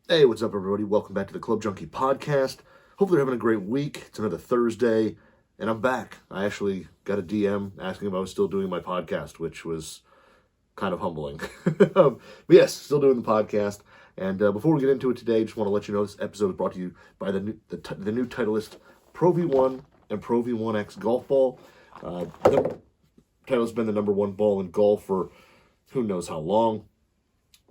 Hey, what's up, everybody? Welcome back to the Junkie podcast. Hopefully, you're having a great week. It's another Thursday, and I'm back. I actually got a DM asking if I was still doing my podcast, which was kind of humbling. But yes, still doing the podcast. And before we get into it today, just want to let you know this episode is brought to you by the new Titleist Pro V1 and Pro V1X golf ball. Titleist has been the number one ball in golf for who knows how long.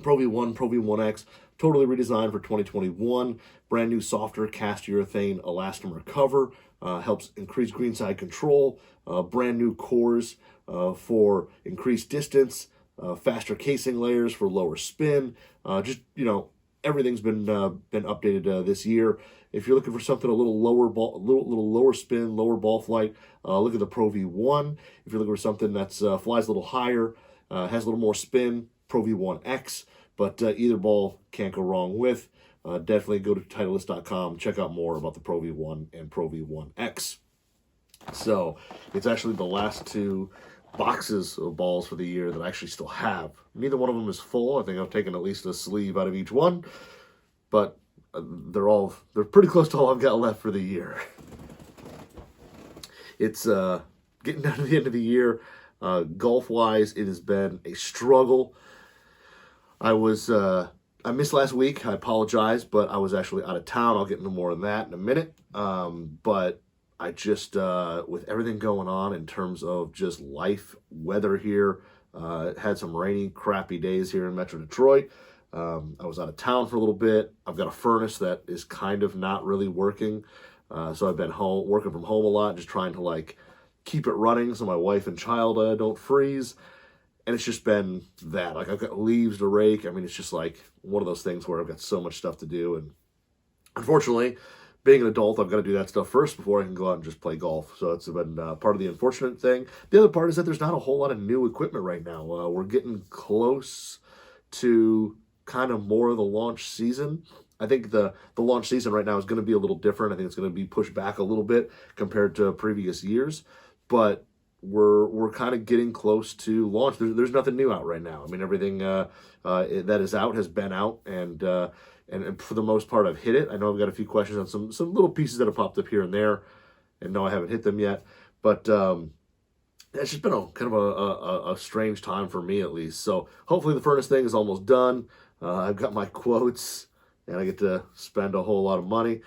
Pro V1, Pro V1X, totally redesigned for 2021. Brand new softer cast urethane elastomer cover, helps increase greenside control. Brand new cores for increased distance. Faster casing layers for lower spin. Everything's been updated this year. If you're looking for something a little lower ball, little lower spin, lower ball flight, look at the Pro V1. If you're looking for something that's flies a little higher, has a little more spin, Pro V1X. But either ball can't go wrong with. Definitely go to Titleist.com, check out more about the Pro V1 and Pro V1X. So it's actually the last two boxes of balls for the year that I actually still have. Neither one of them is full. I think I've taken at least a sleeve out of each one, but they're pretty close to all I've got left for the year. It's getting down to the end of the year. Golf-wise, it has been a struggle. I missed last week. I apologize, but I was actually out of town. I'll get into more of that in a minute. But I just, with everything going on in terms of just life, weather here, had some rainy, crappy days here in Metro Detroit. I was out of town for a little bit. I've got a furnace that is kind of not really working. So I've been working from home a lot, just trying to keep it running so my wife and child don't freeze. And it's just been that. I've got leaves to rake. I mean, it's just one of those things where I've got so much stuff to do. And unfortunately, being an adult, I've got to do that stuff first before I can go out and just play golf. So it's been part of the unfortunate thing. The other part is that there's not a whole lot of new equipment right now. We're getting close to kind of more of the launch season. I think the launch season right now is going to be a little different. I think it's going to be pushed back a little bit compared to previous years. But we're kind of getting close to launch. There's nothing new out right now. I mean, everything that is out has been out, and for the most part, I've hit it. I know I've got a few questions on some little pieces that have popped up here and there, and no, I haven't hit them yet. But it's just been kind of a strange time for me, at least. So hopefully the furnace thing is almost done. I've got my quotes, and I get to spend a whole lot of money,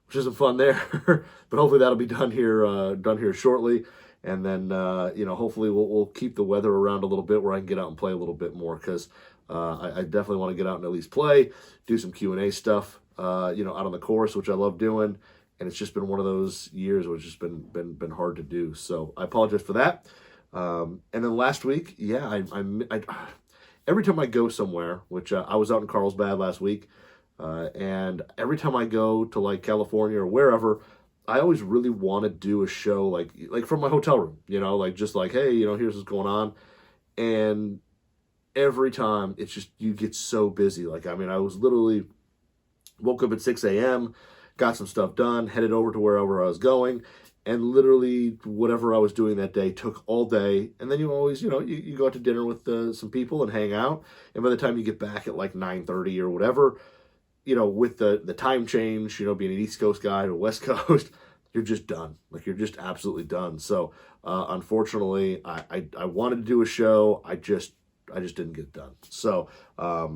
which isn't fun there. But hopefully that'll be done here shortly. And then, hopefully we'll keep the weather around a little bit where I can get out and play a little bit more, because I definitely want to get out and at least play, do some Q&A stuff, out on the course, which I love doing. And it's just been one of those years where it's just been hard to do. So I apologize for that. And then last week, I every time I go somewhere, which I was out in Carlsbad last week, and every time I go to California or wherever, I always really want to do a show like from my hotel room, hey, here's what's going on. And every time it's just, you get so busy. I was literally woke up at 6 a.m., got some stuff done, headed over to wherever I was going, and literally whatever I was doing that day took all day. And then you always, you go out to dinner with some people and hang out. And by the time you get back at 9:30 or whatever, with the time change, being an East Coast guy to West Coast, you're just done. You're just absolutely done. So, unfortunately, I wanted to do a show. I just didn't get it done. So, I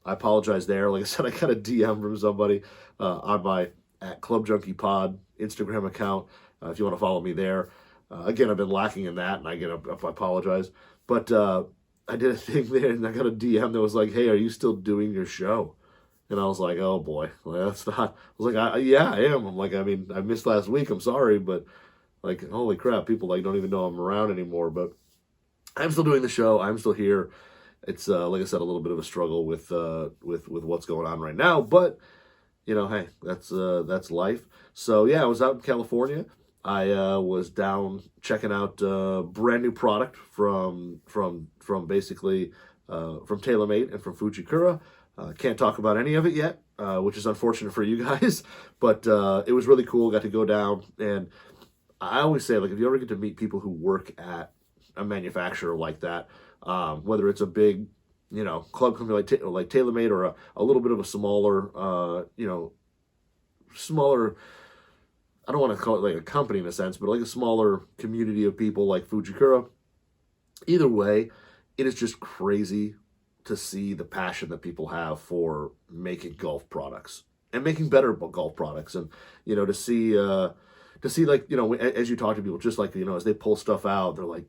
apologize there. Like I said, I got a DM from somebody on my @ClubJunkiePod Instagram account. If you want to follow me there. Again, I've been lacking in that, and I apologize. But I did a thing there, and I got a DM that was like, "Hey, are you still doing your show?" And I was like, oh boy, that's not, I was like, yeah, I am. I'm like, I missed last week. I'm sorry, but holy crap, people don't even know I'm around anymore. But I'm still doing the show. I'm still here. It's, like I said, a little bit of a struggle with what's going on right now, but hey, that's life. So yeah, I was out in California. I was down checking out brand new product from basically from TaylorMade and from Fujikura. Can't talk about any of it yet, which is unfortunate for you guys, but it was really cool. Got to go down, and I always say, if you ever get to meet people who work at a manufacturer like that, whether it's a big club company like TaylorMade, or a little bit of a smaller, smaller, I don't want to call it like a company in a sense, but like a smaller community of people like Fujikura. Either way, it is just crazy to see the passion that people have for making golf products and making better golf products, and to see like as you talk to people, just like as they pull stuff out, they're like,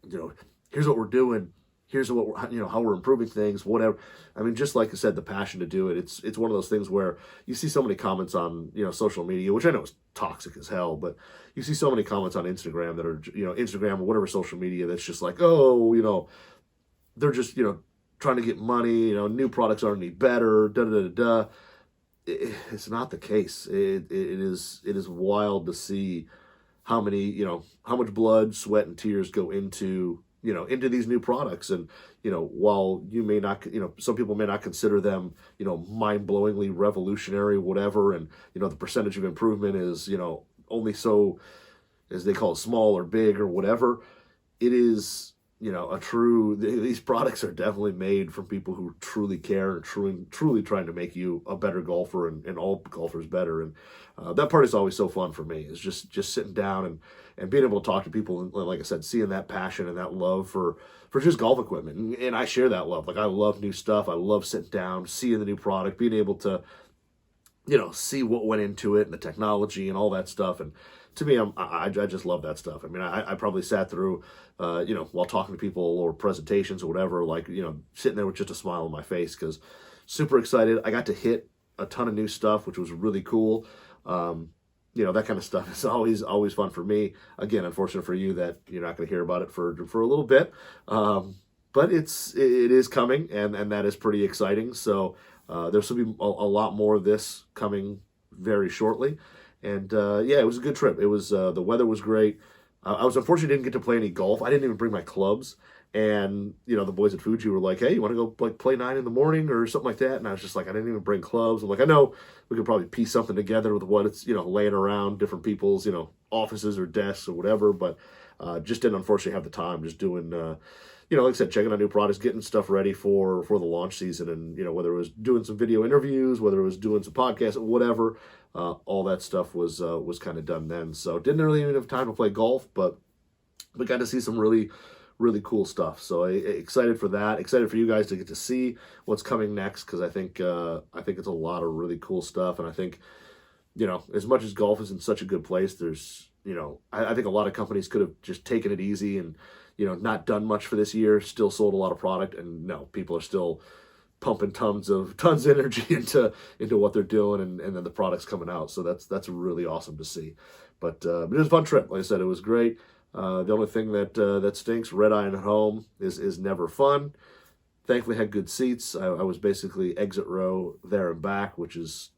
here's what we're doing, here's what we're, how we're improving things, whatever. I mean, just like I said, the passion to do it. It's one of those things where you see so many comments on social media, which I know is toxic as hell, but you see so many comments on Instagram that are Instagram or whatever social media that's just like, oh, they're just trying to get money, new products aren't any better, da da da da. It's not the case. It is wild to see how much blood, sweat, and tears go into these new products. And while you may not, some people may not consider them mind-blowingly revolutionary, whatever, and the percentage of improvement is only so, as they call it, small or big or whatever. It is these products are definitely made from people who truly care and truly trying to make you a better golfer, and all golfers better. And that part is always so fun for me, is just sitting down and being able to talk to people, and like I said, seeing that passion and that love for just golf equipment. And I share that love. Like, I love new stuff. I love sitting down, seeing the new product, being able to see what went into it and the technology and all that stuff. And to me, I just love that stuff. I mean, I probably sat through, while talking to people or presentations or whatever, like, sitting there with just a smile on my face, because super excited. I got to hit a ton of new stuff, which was really cool. That kind of stuff is always fun for me. Again, unfortunate for you that you're not going to hear about it for a little bit. But it is coming, and that is pretty exciting. So there's will be a lot more of this coming very shortly. And it was a good trip. It was the weather was great. I was unfortunately didn't get to play any golf. I didn't even bring my clubs. And the boys at Fuji were like, "Hey, you want to go like play 9 in the morning or something like that?" And I was just like, I didn't even bring clubs. I'm like, I know we could probably piece something together with what it's laying around different people's offices or desks or whatever, but just didn't unfortunately have the time. Just doing like I said, checking out new products, getting stuff ready for the launch season, and whether it was doing some video interviews, whether it was doing some podcasts, whatever, all that stuff was kind of done then. So didn't really even have time to play golf, but we got to see some really, really cool stuff. So excited for that. Excited for you guys to get to see what's coming next, because I think it's a lot of really cool stuff. And I think as much as golf is in such a good place, there's I think a lot of companies could have just taken it easy and not done much for this year, still sold a lot of product, and no, people are still pumping tons of energy into what they're doing, and then the product's coming out. So that's really awesome to see. But it was a fun trip. Like I said, it was great. The only thing that stinks, red eye at home, is never fun. Thankfully, had good seats. I was basically exit row there and back, which is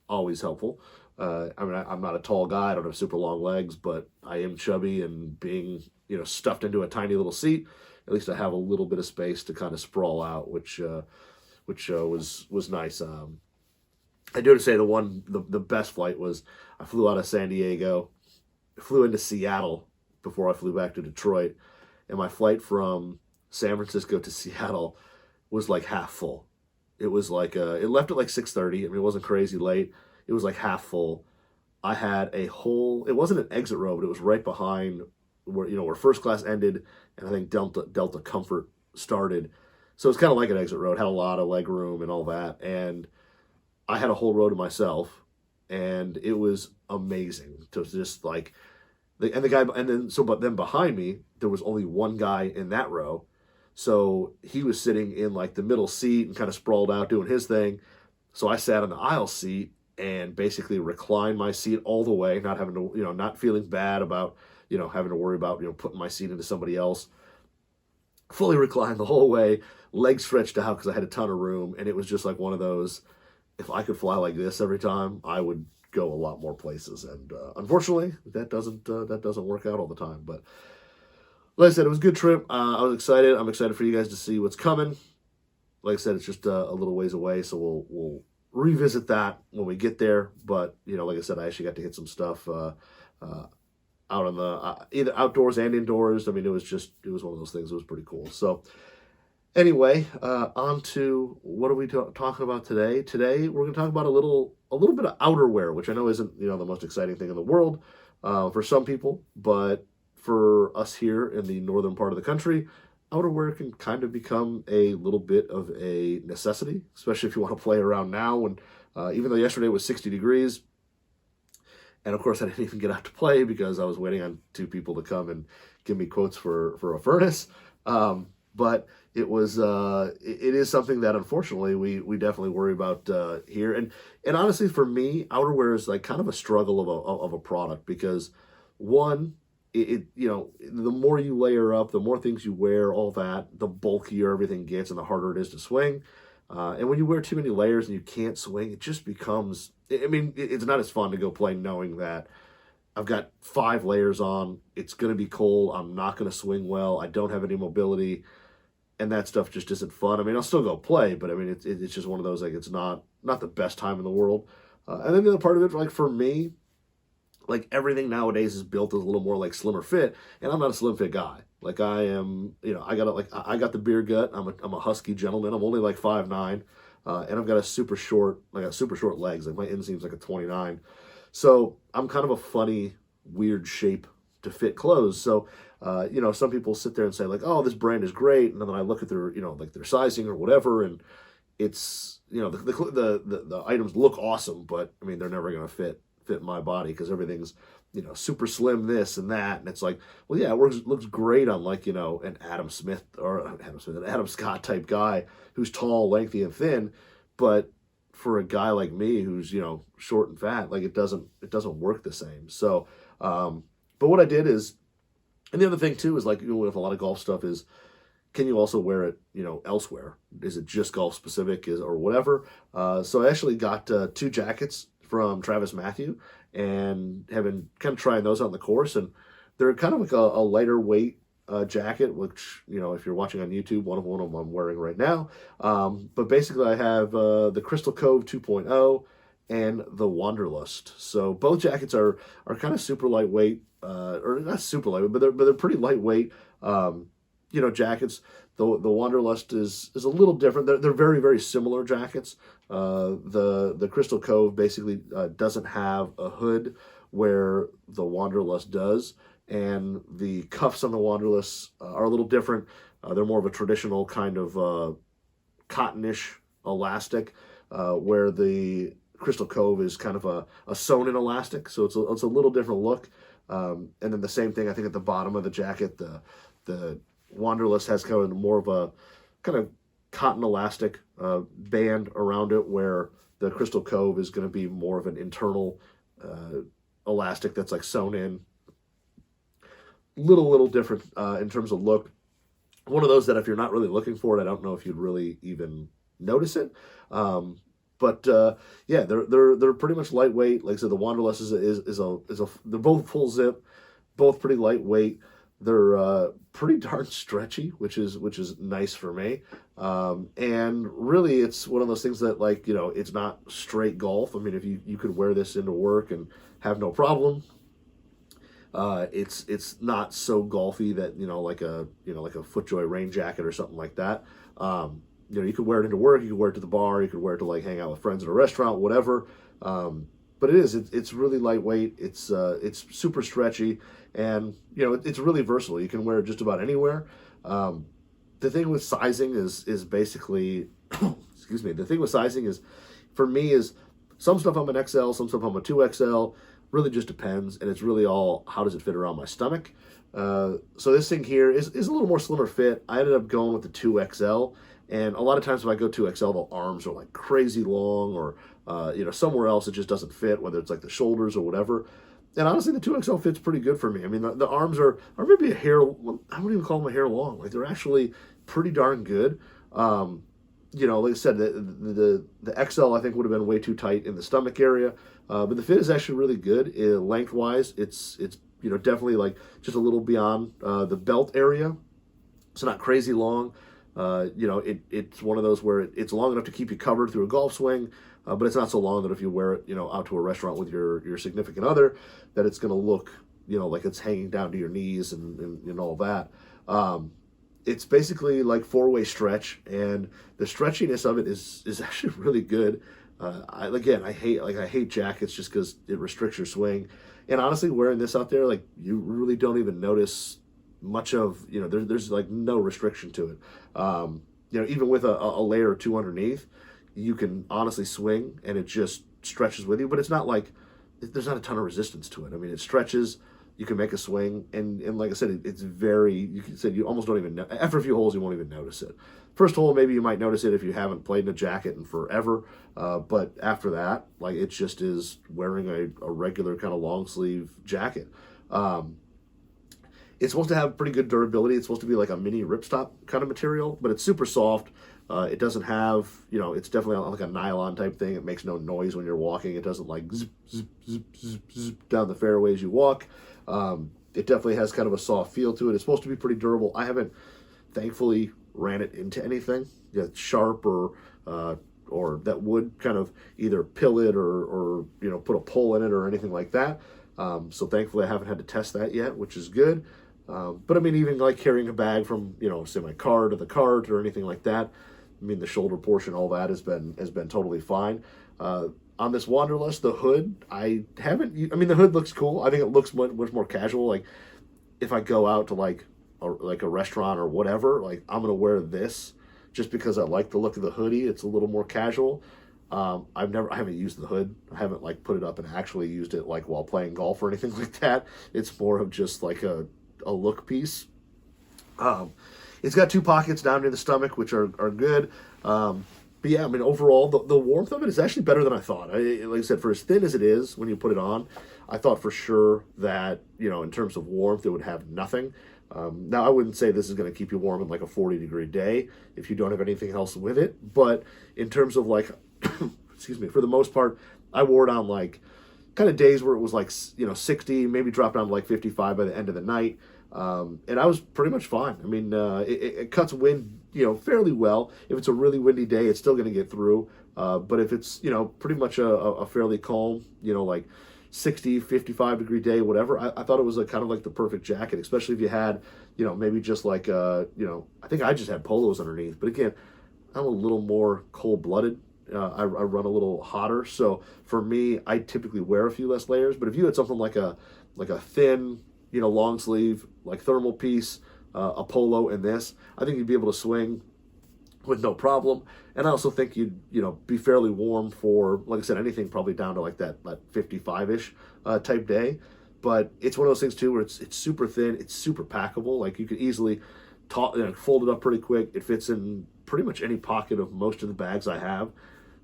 always helpful. I'm not a tall guy. I don't have super long legs, but I am chubby, and being stuffed into a tiny little seat, at least I have a little bit of space to kind of sprawl out, which was nice. I do have to say the best flight was, I flew out of San Diego, flew into Seattle before I flew back to Detroit, and my flight from San Francisco to Seattle was like half full. It was like it left at like 6:30. I mean, it wasn't crazy late. It was like half full. I had it wasn't an exit row, but it was right behind where first class ended, and I think Delta Comfort started. So it's kind of like an exit row. It had a lot of leg room and all that, and I had a whole row to myself, and it was amazing to just like, but then behind me there was only one guy in that row, so he was sitting in like the middle seat and kind of sprawled out doing his thing. So I sat in the aisle seat and basically reclined my seat all the way, not having to not feeling bad about having to worry about putting my seat into somebody else. Fully reclined the whole way, legs stretched out because I had a ton of room, and it was just like one of those, if I could fly like this every time, I would go a lot more places. And unfortunately, that doesn't work out all the time. But like I said, it was a good trip. I was excited. I'm excited for you guys to see what's coming. Like I said, it's just a little ways away, so we'll revisit that when we get there. But like I said, I actually got to hit some stuff out on the either outdoors and indoors. I mean, it was one of those things. It was pretty cool. So Anyway, on to what are we talking about today? Today we're going to talk about a little bit of outerwear, which I know isn't the most exciting thing in the world for some people, but for us here in the northern part of the country, outerwear can kind of become a little bit of a necessity, especially if you want to play around now. When even though yesterday was 60 degrees, and of course I didn't even get out to play because I was waiting on two people to come and give me quotes for a furnace. But it is something that unfortunately we definitely worry about here. And honestly, for me, outerwear is like kind of a struggle of a product because one, the more you layer up, the more things you wear, all that, the bulkier everything gets and the harder it is to swing. And when you wear too many layers and you can't swing, it just becomes, I mean, it's not as fun to go play knowing that I've got 5 layers on, it's going to be cold, I'm not going to swing well, I don't have any mobility, and that stuff just isn't fun. I mean, I'll still go play, but I mean, it's just one of those, like, it's not the best time in the world. And then the other part of it, like, for me, like, everything nowadays is built as a little more, like, slimmer fit, and I'm not a slim fit guy. Like, I am, I got the beer gut, I'm a husky gentleman, I'm only, like, 5'9", and I've got super short legs, like, my inseam's like a 29, so I'm kind of a funny, weird shape to fit clothes. So, some people sit there and say like, "Oh, this brand is great," and then I look at their, like their sizing or whatever, and it's, the items look awesome, but I mean, they're never going to fit my body because everything's, super slim, this and that, and it's like, well, yeah, it looks great on like, an Adam Smith or an Adam Scott type guy who's tall, lengthy, and thin, but for a guy like me who's short and fat, like it doesn't work the same. So, but what I did is, and the other thing too is like with a lot of golf stuff is, can you also wear it elsewhere? Is it just golf specific or whatever? So I actually got 2 jackets from Mathew and have been kind of trying those on the course, and they're kind of like a lighter weight jacket, which, if you're watching on YouTube, one of them I'm wearing right now. But basically I have the Crystal Cove 2.0 and the Wanderlust. So both jackets are kind of super lightweight, or not super lightweight, but they're pretty lightweight, jackets. The Wanderlust is a little different. They're very, very similar jackets. The Crystal Cove basically doesn't have a hood where the Wanderlust does, and the cuffs on the Wanderlust are a little different. They're more of a traditional kind of cottonish elastic, where the Crystal Cove is kind of a sewn-in elastic, so it's a little different look. And then the same thing, I think, at the bottom of the jacket, the Wanderlust has kind of more of a kind of cotton elastic band around it, where the Crystal Cove is going to be more of an internal elastic that's like sewn in. Little different in terms of look. One of those that if you're not really looking for it, I don't know if you'd really even notice it. But yeah, they're pretty much lightweight. Like I said, the Wanderlust is they're both full zip, both pretty lightweight. They're pretty darn stretchy, which is nice for me. And really, it's one of those things that, like, it's not straight golf. I mean, if you could wear this into work and have no problem. It's not so golfy that like a FootJoy rain jacket or something like that. You could wear it into work, you could wear it to the bar, you could wear it to like hang out with friends at a restaurant, whatever. But it's really lightweight. It's super stretchy, and it's really versatile. You can wear it just about anywhere. The thing with sizing is basically, excuse me. The thing with sizing is, for me, is some stuff I'm an XL, some stuff I'm a 2XL. Really just depends, and it's really all how does it fit around my stomach. So this thing here is a little more slimmer fit. I ended up going with the 2XL, and a lot of times if I go 2XL, the arms are like crazy long, or somewhere else it just doesn't fit, whether it's like the shoulders or whatever. And honestly, the 2XL fits pretty good for me. I mean, the arms are maybe a hair, I wouldn't even call them a hair long. Like, they're actually pretty darn good. Like I said, the XL I think would have been way too tight in the stomach area, but the fit is actually really good. Lengthwise, it's definitely like just a little beyond the belt area, so not crazy long. It's one of those where it's long enough to keep you covered through a golf swing, but it's not so long that if you wear it out to a restaurant with your significant other, that it's going to look like it's hanging down to your knees and all that. It's basically like four-way stretch, and the stretchiness of it is actually really good. I hate jackets just because it restricts your swing, and honestly, wearing this out there, like you really don't even notice much of there's like no restriction to it. Even with a layer or two underneath, you can honestly swing, and it just stretches with you. But it's not like there's not a ton of resistance to it. I mean, it stretches. You can make a swing, and like I said, it's very. You almost don't even know. After a few holes, you won't even notice it. First hole, maybe you might notice it if you haven't played in a jacket in forever. But after that, like it just is wearing a regular kind of long sleeve jacket. It's supposed to have pretty good durability. It's supposed to be like a mini ripstop kind of material, but it's super soft. It doesn't have, it's definitely like a nylon type thing. It makes no noise when you're walking. It doesn't like zip, zip, zip, zip, zip down the fairway as you walk. It definitely has kind of a soft feel to it. It's supposed to be pretty durable. I haven't, thankfully, ran it into anything sharp or that would kind of either pill it or put a pull in it or anything like that. So thankfully, I haven't had to test that yet, which is good. But I mean, even like carrying a bag from, say my car to the cart or anything like that, I mean, the shoulder portion, all that has been totally fine. On this Wanderlust, the hood, the hood looks cool. I think it looks much more casual. Like if I go out to like a restaurant or whatever, like I'm going to wear this just because I like the look of the hoodie. It's a little more casual. I haven't used the hood. I haven't like put it up and actually used it like while playing golf or anything like that. It's more of just like a look piece. It's got two pockets down near the stomach, which are good. But yeah, I mean, overall, the warmth of it is actually better than I thought. Like I said, for as thin as it is when you put it on, I thought for sure that, in terms of warmth, it would have nothing. Now, I wouldn't say this is going to keep you warm in like a 40-degree day if you don't have anything else with it. But in terms of like, excuse me, for the most part, I wore it on like kind of days where it was like, 60, maybe dropped down to like 55 by the end of the night. And I was pretty much fine. I mean, it cuts wind, fairly well. If it's a really windy day, it's still going to get through. But if it's, pretty much a fairly calm, like 60, 55-degree day, whatever, I thought it was kind of like the perfect jacket, especially if you had, maybe just like, I think I just had polos underneath. But again, I'm a little more cold-blooded. I run a little hotter. So for me, I typically wear a few less layers. But if you had something like a thin, long sleeve, like thermal piece, a polo and this, I think you'd be able to swing with no problem. And I also think you'd, be fairly warm for, like I said, anything probably down to like that 55-ish type day. But it's one of those things too where it's super thin, it's super packable. Like you could easily fold it up pretty quick. It fits in pretty much any pocket of most of the bags I have.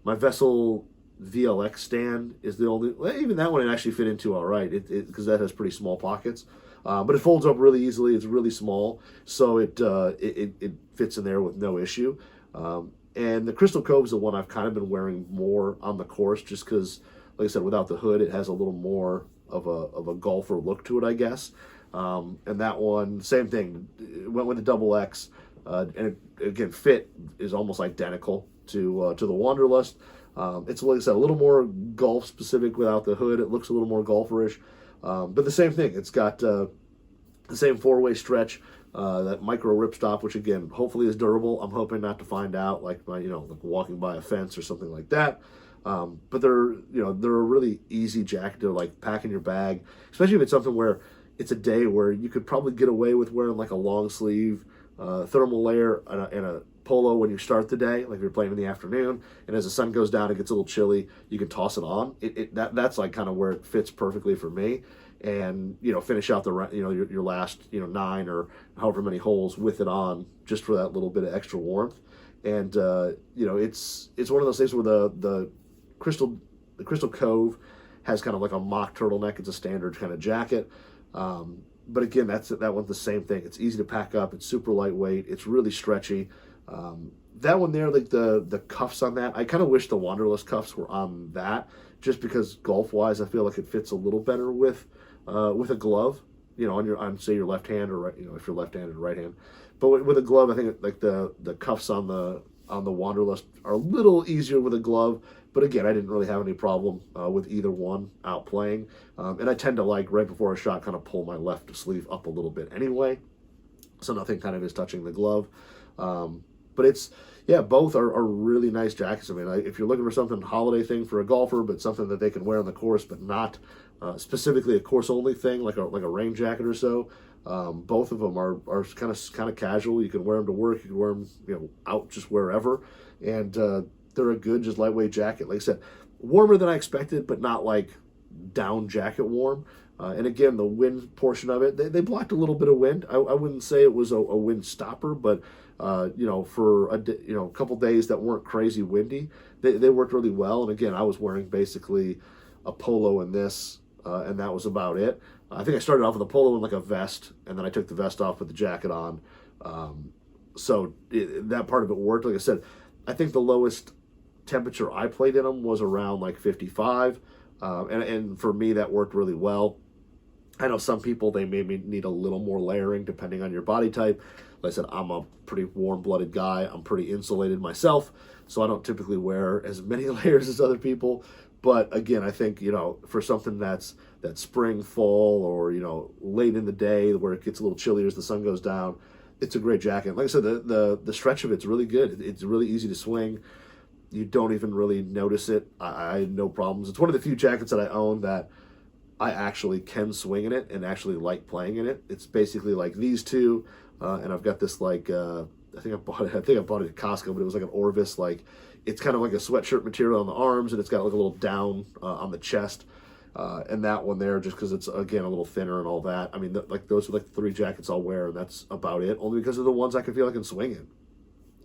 My Vessel VLX stand is the only, even that one it actually fit into all right, because that has pretty small pockets. But it folds up really easily. It's really small, so it fits in there with no issue. And the Crystal Cove is the one I've kind of been wearing more on the course, just because, like I said, without the hood, it has a little more of a golfer look to it, I guess. And that one, same thing. It went with the double X, and again, fit is almost identical to the Wanderlust. It's, like I said, a little more golf specific without the hood. It looks a little more golferish. But the same thing. It's got the same four-way stretch, that micro ripstop, which again, hopefully is durable. I'm hoping not to find out like like walking by a fence or something like that. But they're a really easy jacket to like pack in your bag, especially if it's something where it's a day where you could probably get away with wearing like a long sleeve thermal layer and a polo when you start the day, like if you're playing in the afternoon, and as the sun goes down, it gets a little chilly, you can toss it on. That's like kind of where it fits perfectly for me. And finish out the your last 9 or however many holes with it on, just for that little bit of extra warmth. And it's one of those things where the Crystal Cove has kind of like a mock turtleneck. It's a standard kind of jacket. But again, that one's the same thing. It's easy to pack up. It's super lightweight. It's really stretchy. That one there, like the cuffs on that, I kind of wish the Wanderlust cuffs were on that, just because golf-wise, I feel like it fits a little better with a glove, on say your left hand or right, if you're left-handed or right hand. But with a glove, I think like the cuffs on the Wanderlust are a little easier with a glove. But again, I didn't really have any problem with either one out playing. And I tend to, like, right before a shot, kind of pull my left sleeve up a little bit anyway. so nothing kind of is touching the glove. But it's, yeah, both are really nice jackets. I mean, if you're looking for something holiday thing for a golfer, but something that they can wear on the course, but not specifically a course only thing like a rain jacket or so. Both of them are kind of casual. You can wear them to work. You can wear them out just wherever, and they're a good just lightweight jacket. Like I said, warmer than I expected, but not like down jacket warm. And again, the wind portion of it, they blocked a little bit of wind. I wouldn't say it was a wind stopper, but for a couple days that weren't crazy windy, they worked really well. And again, I was wearing basically a polo in this, and that was about it. I think I started off with a polo and like a vest, and then I took the vest off with the jacket on. That part of it worked. Like I said, I think the lowest temperature I played in them was around like 55, and for me that worked really well. I know some people, they maybe need a little more layering depending on your body type. Like I said, I'm a pretty warm-blooded guy. I'm pretty insulated myself, so I don't typically wear as many layers as other people. But again, I think, for something that's that spring, fall, or, late in the day where it gets a little chillier as the sun goes down, it's a great jacket. Like I said, the stretch of it's really good. It's really easy to swing. You don't even really notice it. I had no problems. It's one of the few jackets that I own that I actually can swing in it and actually like playing in it. It's basically like these two, and I've got this I think I bought it at Costco, but it was like an Orvis, it's kind of like a sweatshirt material on the arms, and it's got like a little down on the chest, and that one there, just because it's again a little thinner and all that. I mean, those are like the three jackets I'll wear, and that's about it. Only because of the ones I can feel I can swing in.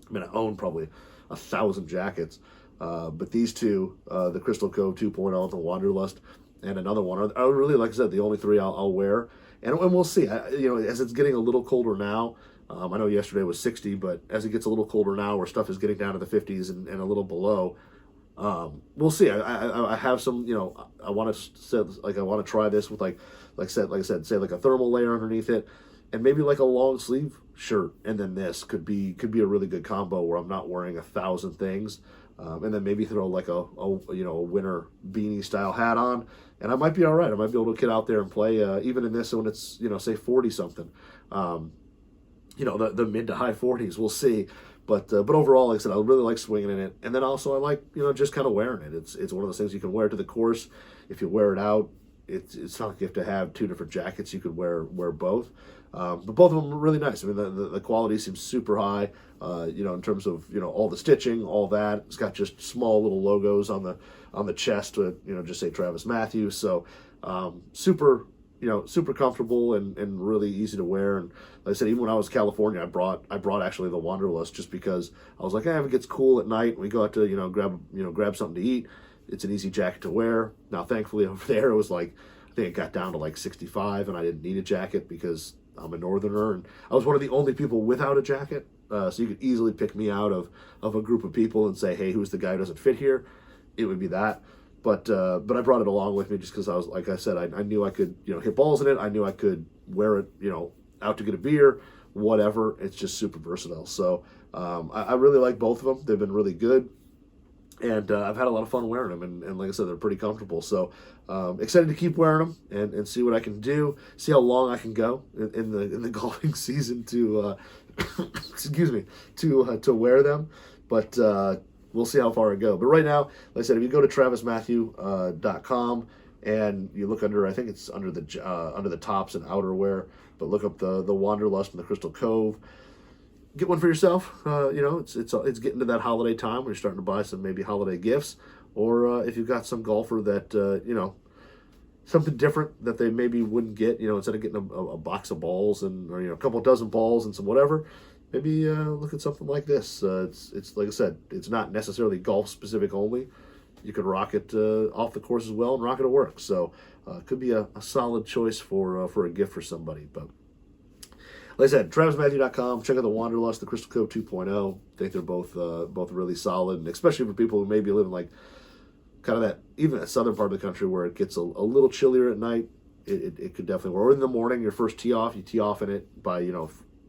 I mean, I own probably 1,000 jackets, but these two, the Crystal Cove 2.0 and the Wanderlust, and another one are really, like I said, the only three I'll wear. And we'll see. As it's getting a little colder now, I know yesterday was 60, but as it gets a little colder now, where stuff is getting down to the 50s and a little below, we'll see. I have some, I want to try this with like I said, say like a thermal layer underneath it, and maybe like a long sleeve shirt, and then this could be a really good combo where I'm not wearing 1,000 things. And then maybe throw like a winter beanie style hat on, and I might be all right. I might be able to get out there and play even in this when it's say 40 something, the mid to high 40s. We'll see, but overall, like I said, I really like swinging in it, and then also I like just kind of wearing it. It's one of those things you can wear to the course. If you wear it out, it's not like you have to have two different jackets. You could wear both. But both of them are really nice. I mean, the quality seems super high, in terms of, all the stitching, all that. It's got just small little logos on the chest to, just say Travis Mathew. So, super comfortable and really easy to wear. And like I said, even when I was in California, I brought actually the Wanderlust just because I was like, if it gets cool at night and we go out to, grab something to eat, it's an easy jacket to wear. Now, thankfully over there, it was like, I think it got down to like 65 and I didn't need a jacket because I'm a northerner, and I was one of the only people without a jacket, so you could easily pick me out of a group of people and say, hey, who's the guy who doesn't fit here? It would be that. But I brought it along with me just because I was, like I said, I knew I could hit balls in it. I knew I could wear it out to get a beer, whatever. It's just super versatile. So I really like both of them. They've been really good. And I've had a lot of fun wearing them, and like I said, they're pretty comfortable. So excited to keep wearing them and see what I can do, see how long I can go in the golfing season to excuse me, to wear them. But we'll see how far I go. But right now, like I said, if you go to travismathew.com and you look under, I think it's under the tops and outerwear, but look up the Wanderlust and the Crystal Cove. Get one for yourself. It's getting to that holiday time where you're starting to buy some maybe holiday gifts, or if you've got some golfer that something different that they maybe wouldn't get. Instead of getting a box of balls or a couple dozen balls and some whatever, maybe look at something like this. It's like I said, it's not necessarily golf specific only. You could rock it off the course as well and rock it at work. So it could be a solid choice for a gift for somebody. But like I said, travismathew.com. Check out the Wanderlust, the Crystal Cove 2.0. I think they're both really solid, and especially for people who may be living like kind of even that southern part of the country where it gets a little chillier at night. It could definitely work. Or in the morning, your first tee off, you tee off in it by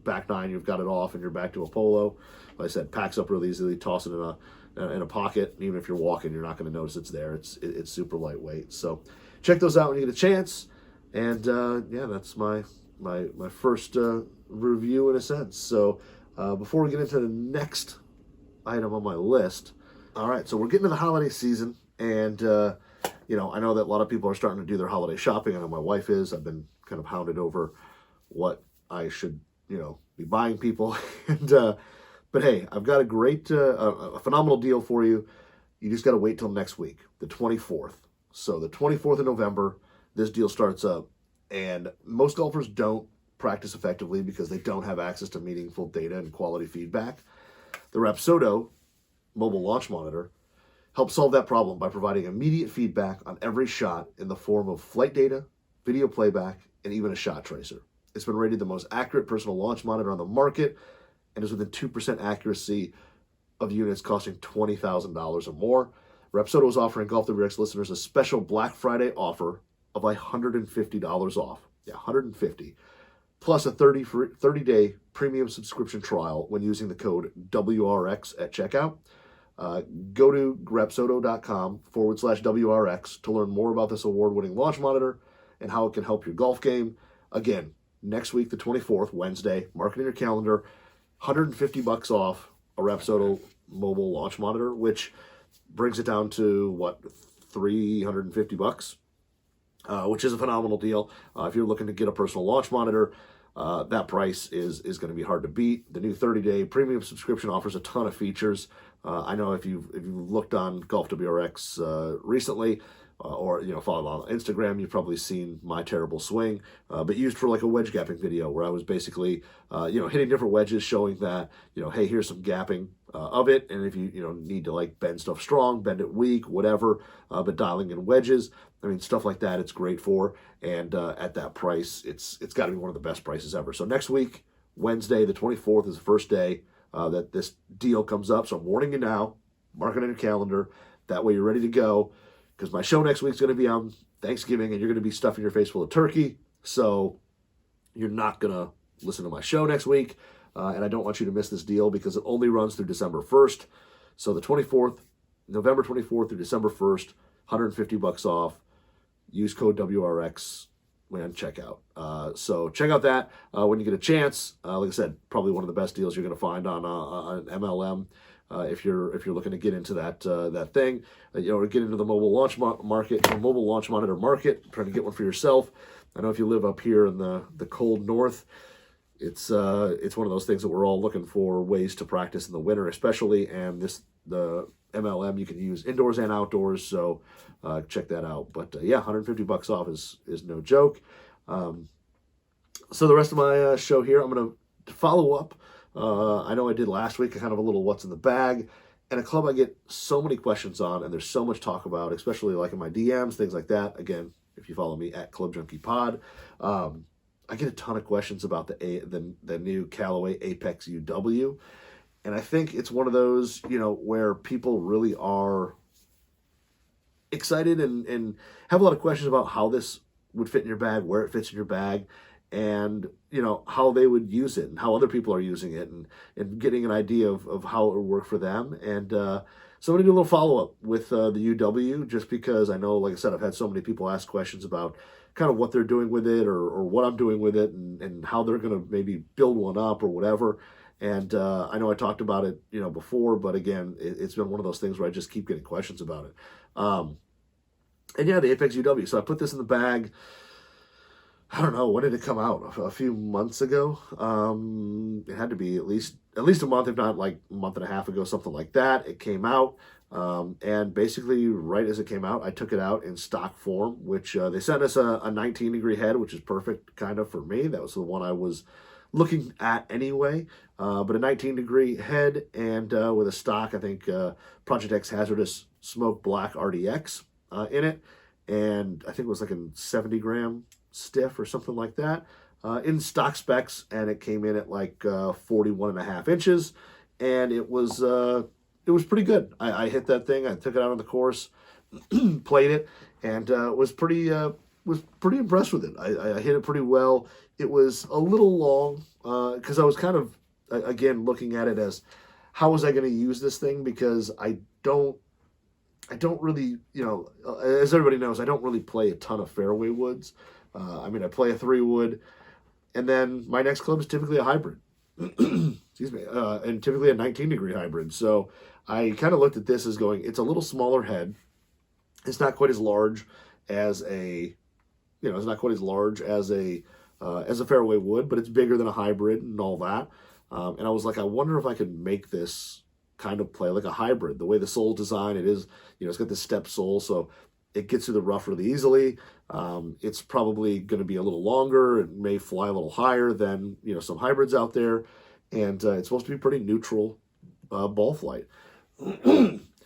back nine, you've got it off, and you're back to a polo. Like I said, packs up really easily. Toss it in a pocket. Even if you're walking, you're not going to notice it's there. It's super lightweight. So check those out when you get a chance. And that's my my first review in a sense. So before we get into the next item on my list, all right, so we're getting to the holiday season, and I know that a lot of people are starting to do their holiday shopping. I know my wife is. I've been kind of hounded over what I should be buying people, and but hey, I've got a great, a phenomenal deal for you. You just got to wait till next week, the 24th. So the 24th of November, this deal starts up, and most golfers don't practice effectively because they don't have access to meaningful data and quality feedback. The Rapsodo mobile launch monitor helps solve that problem by providing immediate feedback on every shot in the form of flight data, video playback, and even a shot tracer. It's been rated the most accurate personal launch monitor on the market and is within 2% accuracy of units costing $20,000 or more. Rapsodo is offering Golf WRX listeners a special Black Friday offer of $150 off. Yeah, $150. Plus a 30-day premium subscription trial when using the code WRX at checkout. Go to rapsodo.com/WRX to learn more about this award-winning launch monitor and how it can help your golf game. Again, next week, the 24th, Wednesday, mark it in your calendar, $150 off a Rapsodo mobile launch monitor, which brings it down to, what, $350, which is a phenomenal deal. If you're looking to get a personal launch monitor, that price is going to be hard to beat. The new 30-day premium subscription offers a ton of features. I know if you've looked on Golf WRX recently, or followed on Instagram, you've probably seen my terrible swing, but used for like a wedge gapping video where I was basically hitting different wedges, showing that hey, here's some gapping of it, and if you need to like bend stuff strong, bend it weak, whatever, but dialing in wedges, I mean, stuff like that, it's great for, and at that price, it's got to be one of the best prices ever. So next week, Wednesday, the 24th, is the first day that this deal comes up. So I'm warning you now, mark it on your calendar. That way you're ready to go, because my show next week is going to be on Thanksgiving, and you're going to be stuffing your face full of turkey. So you're not going to listen to my show next week, and I don't want you to miss this deal because it only runs through December 1st. So the 24th, November 24th through December 1st, $150 off. Use code WRX when checkout. So check out that when you get a chance. Like I said, probably one of the best deals you're going to find on MLM. If you're looking to get into that thing, or get into the mobile launch market, or mobile launch monitor market, trying to get one for yourself. I know if you live up here in the cold north, it's one of those things that we're all looking for ways to practice in the winter, especially. And the MLM you can use indoors and outdoors, so check that out. But yeah, $150 off is no joke. So the rest of my show here, I'm going to follow up. I know I did last week, kind of a little what's in the bag, and a club I get so many questions on, and there's so much talk about, especially like in my DMs, things like that. Again, if you follow me at Club Junkie Pod, I get a ton of questions about the new Callaway Apex UW, and I think it's one of those, where people really are excited and have a lot of questions about how this would fit in your bag, where it fits in your bag, and how they would use it and how other people are using it, and getting an idea of how it would work for them. And so I'm going to do a little follow-up with the UW, just because I know, like I said, I've had so many people ask questions about kind of what they're doing with it, or what I'm doing with it, and how they're going to maybe build one up or whatever. And I know I talked about it before, but again, it's been one of those things where I just keep getting questions about it. And yeah, the Apex UW. So I put this in the bag. I don't know, when did it come out? A few months ago. It had to be at least a month, if not like a month and a half ago, something like that. It came out, and basically right as it came out, I took it out in stock form, which they sent us a 19-degree head, which is perfect kind of for me. That was the one I was looking at anyway. But a 19-degree head, and with a stock, I think Project X Hazardous Smoke Black RDX in it, and I think it was like a 70-gram stiff or something like that, in stock specs, and it came in at like 41.5 inches, and it was pretty good. I hit that thing, I took it out on the course, played it, and was pretty impressed with it. I hit it pretty well. It was a little long, because I was kind of, again, looking at it as, how was I going to use this thing, because I don't really, as everybody knows, I don't really play a ton of fairway woods. I play a 3-wood, And then my next club is typically a hybrid. Excuse me. And typically a 19-degree hybrid. So I kind of looked at this as going, it's a little smaller head. It's not quite as large as it's not quite as large as a fairway wood, but it's bigger than a hybrid and all that. And I was like, I wonder if I could make this kind of play like a hybrid. The way the sole's designed, it is, it's got this step sole, so it gets through the rough really easily. It's probably going to be a little longer. It may fly a little higher than some hybrids out there, and it's supposed to be pretty neutral ball flight.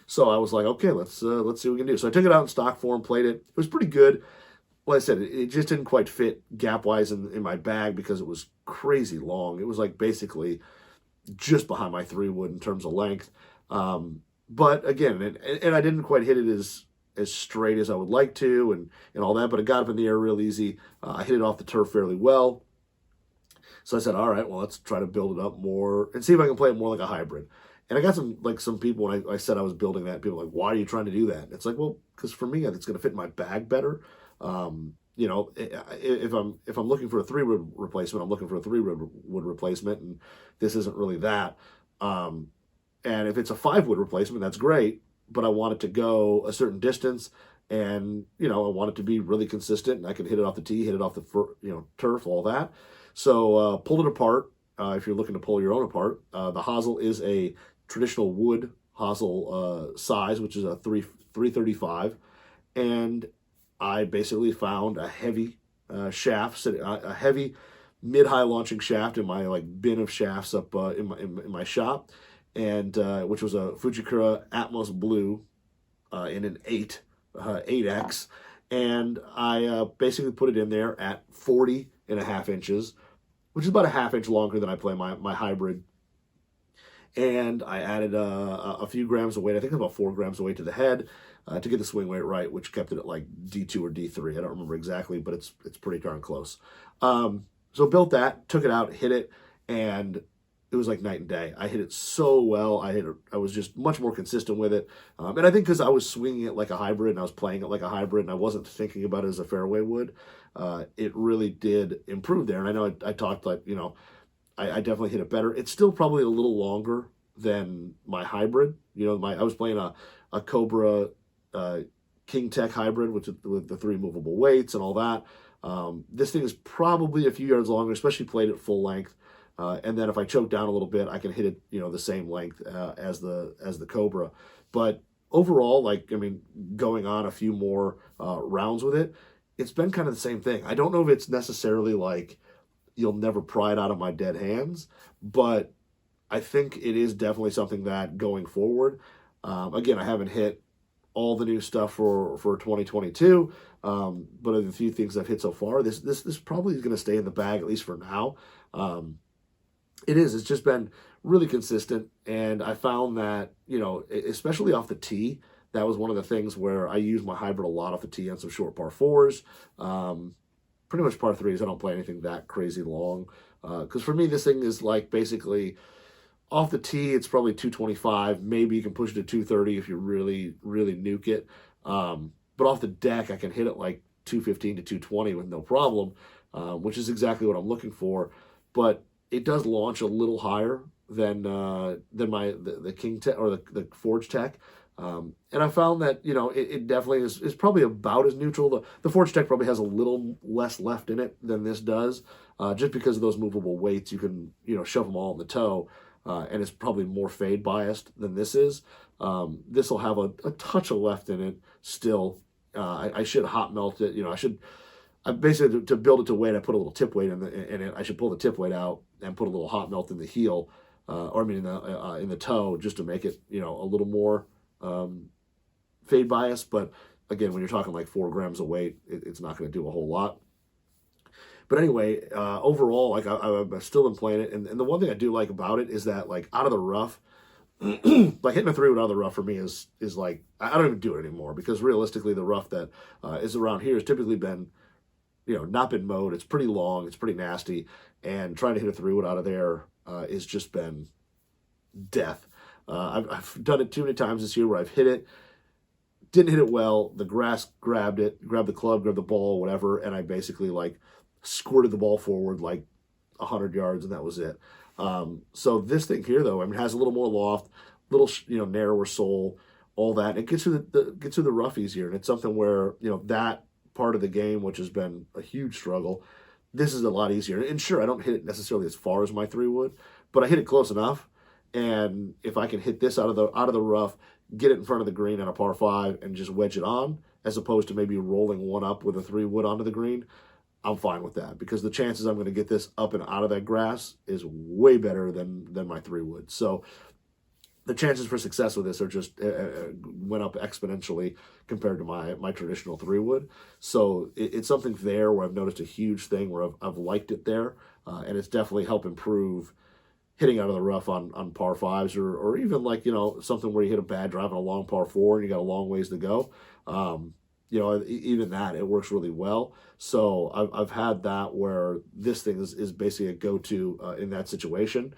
So I was like, okay, let's see what we can do. So I took it out in stock form, played it. It was pretty good. Like I said, it just didn't quite fit gap-wise in my bag because it was crazy long. It was like basically just behind my 3-wood in terms of length. But again, and I didn't quite hit it as straight as I would like to and all that, but it got up in the air real easy. I hit it off the turf fairly well. So I said, all right, well, let's try to build it up more and see if I can play it more like a hybrid. And I got some people when I said I was building that, people were like, why are you trying to do that? And it's like, well, because for me, it's going to fit in my bag better. If I'm looking for a 3-wood replacement, I'm looking for a 3-wood replacement, and this isn't really that. And if it's a 5-wood replacement, that's great, but I want it to go a certain distance, and I want it to be really consistent, and I can hit it off the tee, hit it off the turf, all that. So pulled it apart. If you're looking to pull your own apart, the hosel is a traditional wood hosel size, which is a 335, and I basically found a heavy shaft, a heavy mid-high launching shaft in my bin of shafts up in my shop, and which was a Fujikura Atmos Blue in an 8X, and I basically put it in there at 40.5 inches, which is about a half inch longer than I play my hybrid. And I added a few grams of weight. I think about 4 grams of weight to the head to get the swing weight right, which kept it at like D2 or D3. I don't remember exactly, but it's pretty darn close. So built that, took it out, hit it, and it was like night and day. I hit it so well. I was just much more consistent with it. And I think because I was swinging it like a hybrid and I was playing it like a hybrid and I wasn't thinking about it as a fairway wood, it really did improve there. And I know I talked I definitely hit it better. It's still probably a little longer than my hybrid. I was playing a Cobra King Tech hybrid, with the 3 movable weights and all that. This thing is probably a few yards longer, especially played at full length. And then if I choke down a little bit, I can hit it, the same length as the Cobra. But overall, going on a few more rounds with it, it's been kind of the same thing. I don't know if it's necessarily like you'll never pry it out of my dead hands, but I think it is definitely something that going forward, again, I haven't hit all the new stuff for 2022, but of the few things I've hit so far, this probably is going to stay in the bag, at least for now. It's just been really consistent, and I found that, especially off the tee, that was one of the things where I use my hybrid a lot off the tee on some short par 4s. Pretty much par 3s, I don't play anything that crazy long. Because for me, this thing is basically off the tee, it's probably 225. Maybe you can push it to 230 if you really, really nuke it. But off the deck, I can hit it like 215 to 220 with no problem, which is exactly what I'm looking for. But it does launch a little higher than the King Tech or the Forge Tech. And I found that, it definitely is probably about as neutral. The Forge Tech probably has a little less left in it than this does, just because of those movable weights. You can, shove them all in the toe, and it's probably more fade biased than this is. This will have a touch of left in it still. I should hot melt it. I basically, to build it to weight, I put a little tip weight in it. I should pull the tip weight out and put a little hot melt in the heel, in the toe, just to make it, a little more fade bias. But again, when you're talking like 4 grams of weight, it's not going to do a whole lot. But anyway, overall, I've still been playing it, and the one thing I do like about it is that out of the rough, hitting a 3-wood out of the rough for me is like, I don't even do it anymore, because realistically the rough that is around here has typically been, not been mowed. It's pretty long, it's pretty nasty, and trying to hit a 3-wood out of there has just been death. I've done it too many times this year where I've hit it, didn't hit it well, the grass grabbed the club, grabbed the ball, whatever, and I basically squirted the ball forward 100 yards, and that was it. So this thing here, though, I mean, has a little more loft, little narrower sole, all that. It gets through gets through the rough easier, and it's something where that part of the game, which has been a huge struggle, this is a lot easier. And sure, I don't hit it necessarily as far as my 3 would, but I hit it close enough. And if I can hit this out of the rough, get it in front of the green on a par 5, and just wedge it on, as opposed to maybe rolling one up with a 3 wood onto the green, I'm fine with that, because the chances I'm going to get this up and out of that grass is way better than my 3 wood. So the chances for success with this are just went up exponentially compared to my traditional 3 wood. So it's something there where I've noticed a huge thing where I've liked it there, and it's definitely helped improve hitting out of the rough on par 5s, or even like something where you hit a bad drive on a long par 4 and you got a long ways to go. Even that, it works really well. So I've had that where this thing is basically a go-to in that situation,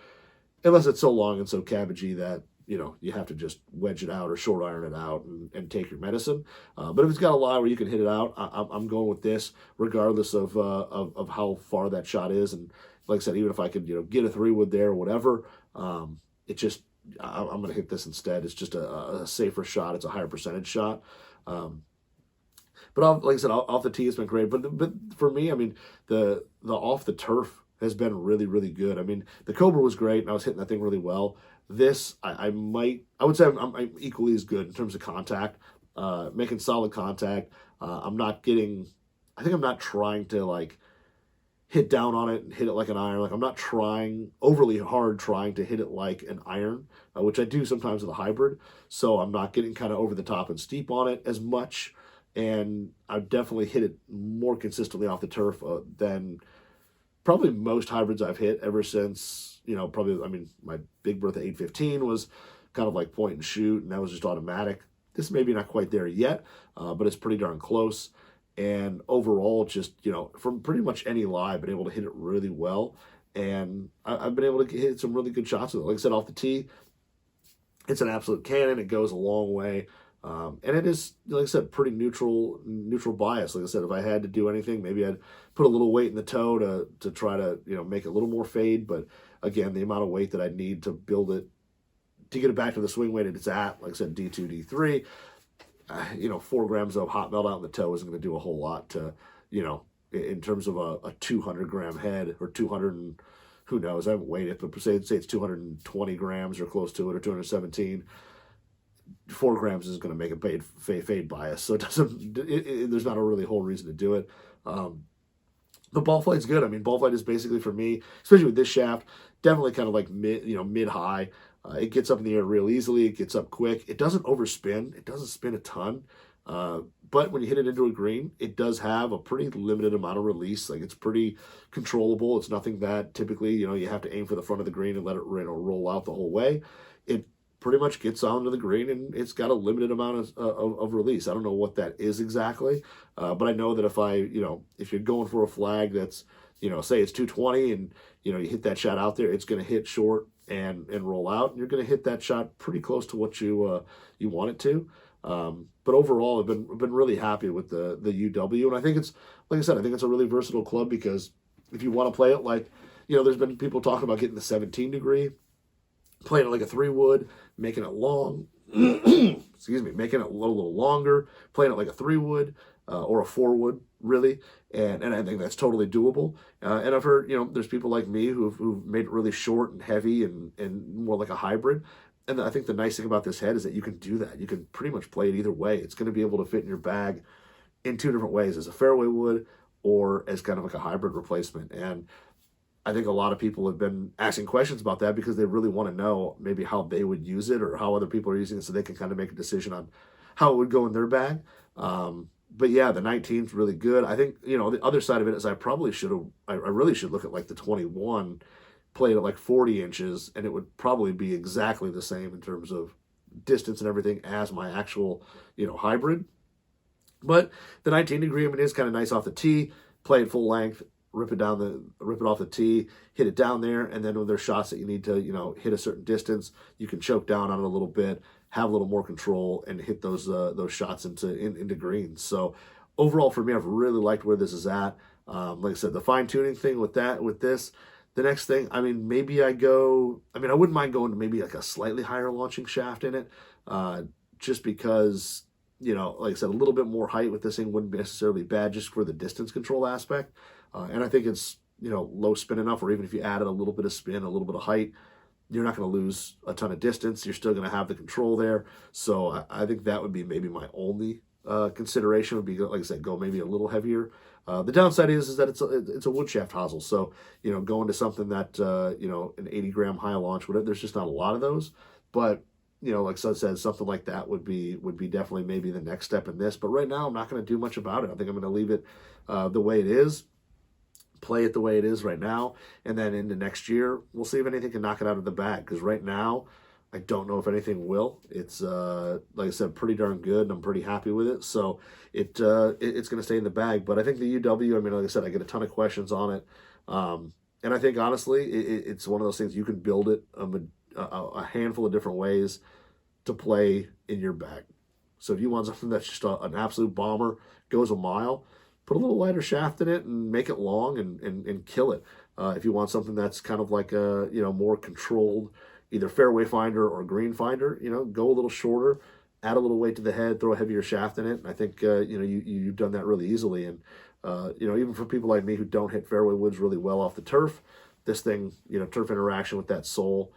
unless it's so long and so cabbagey that you have to just wedge it out or short iron it out and take your medicine. But if it's got a lie where you can hit it out, I'm going with this, regardless of how far that shot is. And like I said, even if I could get a 3 wood there or whatever, I'm going to hit this instead. It's just a safer shot. It's a higher percentage shot. But like I said, off the tee has been great. But for me, I mean, the off the turf has been really, really good. I mean, the Cobra was great, and I was hitting that thing really well. This, I would say I'm equally as good in terms of contact, making solid contact. I think I'm not trying to like hit down on it and hit it like an iron. Like I'm not trying overly hard trying to hit it like an iron, which I do sometimes with a hybrid. So I'm not getting kind of over the top and steep on it as much. And I've definitely hit it more consistently off the turf than probably most hybrids I've hit ever since, probably, I mean, my Big Bertha 815 was kind of like point and shoot, and that was just automatic. This may be not quite there yet, but it's pretty darn close. And overall, just, from pretty much any lie, I've been able to hit it really well. And I've been able to hit some really good shots with it. Like I said, off the tee, it's an absolute cannon. It goes a long way. And it is, like I said, pretty neutral bias. Like I said, if I had to do anything, maybe I'd put a little weight in the toe to try to, make it a little more fade. But again, the amount of weight that I need to build it, to get it back to the swing weight it's at, like I said, D2, D3, 4 grams of hot melt out in the toe isn't going to do a whole lot to, in terms of a 200 gram head, or 200 and who knows, I haven't weighed it, but say it's 220 grams or close to it, or 217. 4 grams is going to make a fade bias, so there's not a really whole reason to do it. The ball flight's good. I mean, ball flight is basically, for me, especially with this shaft, definitely kind of like mid-high. It gets up in the air real easily. It gets up quick. It doesn't overspin. It doesn't spin a ton. But when you hit it into a green, it does have a pretty limited amount of release. Like, it's pretty controllable. It's nothing that typically, you have to aim for the front of the green and let it roll out the whole way. It pretty much gets onto the green, and it's got a limited amount of release. I don't know what that is exactly, but I know that if you're going for a flag that's, say it's 220 and, you hit that shot out there, it's going to hit short and roll out, and you're going to hit that shot pretty close to what you want it to. But overall, I've been really happy with the UW, and I think it's, like I said, I think it's a really versatile club, because if you want to play it like, there's been people talking about getting the 17 degree, playing it like a 3 wood, making it long, excuse me, making it a little longer, playing it like a 3 wood or a 4 wood, really, and I think that's totally doable. And I've heard, there's people like me who've made it really short and heavy and more like a hybrid. And I think the nice thing about this head is that you can do that. You can pretty much play it either way. It's going to be able to fit in your bag in 2 different ways, as a fairway wood or as kind of like a hybrid replacement. And I think a lot of people have been asking questions about that because they really want to know maybe how they would use it or how other people are using it, so they can kind of make a decision on how it would go in their bag. But yeah, the 19 is really good. I think, the other side of it is I really should look at like the 21, play it at like 40 inches, and it would probably be exactly the same in terms of distance and everything as my actual, hybrid. But the 19 degree, I mean, is kind of nice off the tee, play it full length, rip it off the tee, hit it down there, and then when there's shots that you need to, hit a certain distance, you can choke down on it a little bit, have a little more control, and hit those shots into greens. So overall, for me, I've really liked where this is at. Like I said, the fine tuning thing with this, The next thing, I mean, maybe I go. I mean, I wouldn't mind going to maybe like a slightly higher launching shaft in it, just because like I said, a little bit more height with this thing wouldn't be necessarily bad just for the distance control aspect. And I think it's low spin enough, or even if you added a little bit of spin, a little bit of height, you're not going to lose a ton of distance. You're still going to have the control there. So I think that would be maybe my only consideration would be, like I said, go maybe a little heavier. The downside is that it's a wood shaft hosel. So, going to something that, an 80-gram high launch, whatever, there's just not a lot of those. But, like Sud said, something like that would be definitely maybe the next step in this. But right now, I'm not going to do much about it. I think I'm going to leave it the way it is. Play it the way it is right now, and then into next year, we'll see if anything can knock it out of the bag. Because right now, I don't know if anything will. It's like I said, pretty darn good, and I'm pretty happy with it. So it's going to stay in the bag. But I think the UW, I mean, like I said, I get a ton of questions on it, and I think honestly, it's one of those things you can build it a handful of different ways to play in your bag. So if you want something that's just an absolute bomber, goes a mile, put a little lighter shaft in it and make it long and kill it. If you want something that's kind of like a more controlled, either fairway finder or green finder, go a little shorter, add a little weight to the head, throw a heavier shaft in it. And I think you've done that really easily. And even for people like me who don't hit fairway woods really well off the turf, this thing, turf interaction with that sole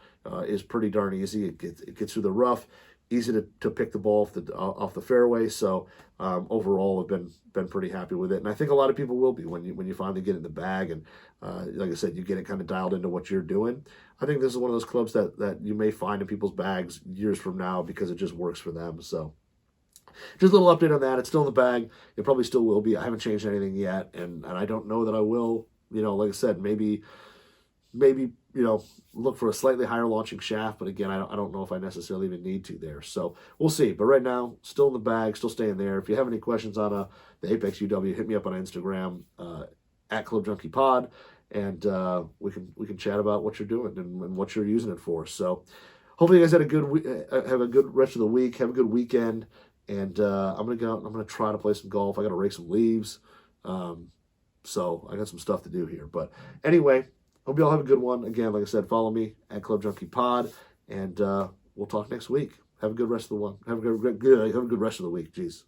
is pretty darn easy. It gets through the rough. Easy to pick the ball off the fairway. So overall, I've been pretty happy with it, and I think a lot of people will be when you finally get in the bag and like I said, you get it kind of dialed into what you're doing. I think this is one of those clubs that you may find in people's bags years from now because it just works for them. So just a little update on that. It's still in the bag. It probably still will be. I haven't changed anything yet, and I don't know that I will. Like I said, maybe look for a slightly higher launching shaft, but again, I don't know if I necessarily even need to there. So we'll see. But right now, still in the bag, still staying there. If you have any questions on the Apex UW, hit me up on Instagram at Club Junkie Pod, and we can chat about what you're doing and what you're using it for. So hopefully, you guys had have a good rest of the week, have a good weekend, and I'm gonna go out and I'm gonna try to play some golf. I got to rake some leaves, so I got some stuff to do here. But anyway. Hope you all have a good one. Again, like I said, follow me at Club Junkie Pod, and we'll talk next week. Have a good rest of the one. Have a good rest of the week. Jeez,